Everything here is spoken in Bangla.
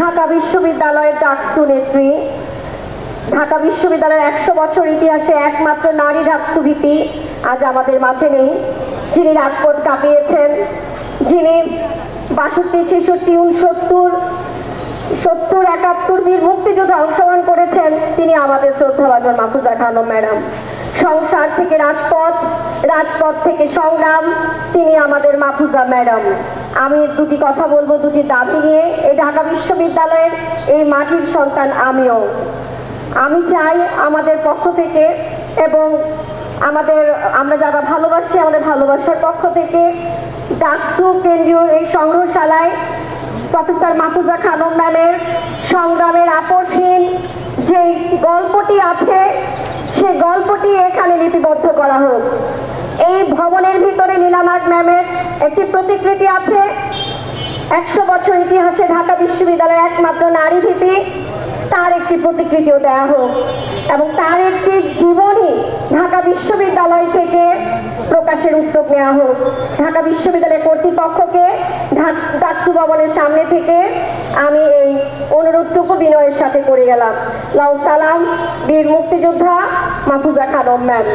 ঢাকা বিশ্ববিদ্যালয়ের ডাকসু নেত্রী, ঢাকা বিশ্ববিদ্যালয়ের 100 বছর ইতিহাসে একমাত্র নারী ডাকসু ভিপি আজ আমাদের মাঝে নেই, যিনি রাজপথ কাঁপিয়েছেন, যিনি 62, 66, 69, 70, 71 বীর মুক্তিযুদ্ধে অংশগ্রহণ করেছেন, তিনি আমাদের শ্রদ্ধাভাজন মাহফুজা খানম ম্যাডাম। সংসার থেকে রাজপথ, রাজপথ থেকে সংগ্রাম, তিনি আমাদের মাহফুজা ম্যাডাম। আমি দুটি কথা বলবো, দুটি দাবি নিয়ে। এই ঢাকা বিশ্ববিদ্যালয়ের এই মাটির সন্তান আমিও। আমি চাই আমাদের পক্ষ থেকে এবং আমরা যারা ভালোবাসি, আমাদের ভালোবাসার পক্ষ থেকে ডাকসু কেন্দ্রীয় এই সংগ্রহশালায় প্রফেসর মাহফুজা খানম ম্যামের সংগ্রামের আপোষহীন যে গল্পটি আছে, সেই গল্পটি এখানে লিপিবদ্ধ করা হোক। এই ভবনের ভিতরে লীলামাগ ম্যামের একটি প্রতিকৃতি আছে। 100 বছর ইতিহাসে ঢাকা বিশ্ববিদ্যালয়ের একমাত্র নারী ভিপি, তার একটি প্রতিকৃতিও দেওয়া হোক এবং তার একটি জীবনী ঢাকা বিশ্ববিদ্যালয় থেকে প্রকাশের উদ্যোগ নেওয়া হোক। ঢাকা বিশ্ববিদ্যালয় কর্তৃপক্ষকে ডাকসু ভবনের সামনে থেকে আমি এই অনুরোধটুকু বিনয়ের সাথে করে গেলাম। লাউ সালাম বীর মুক্তিযোদ্ধা মাহফুজা খানম ম্যাম।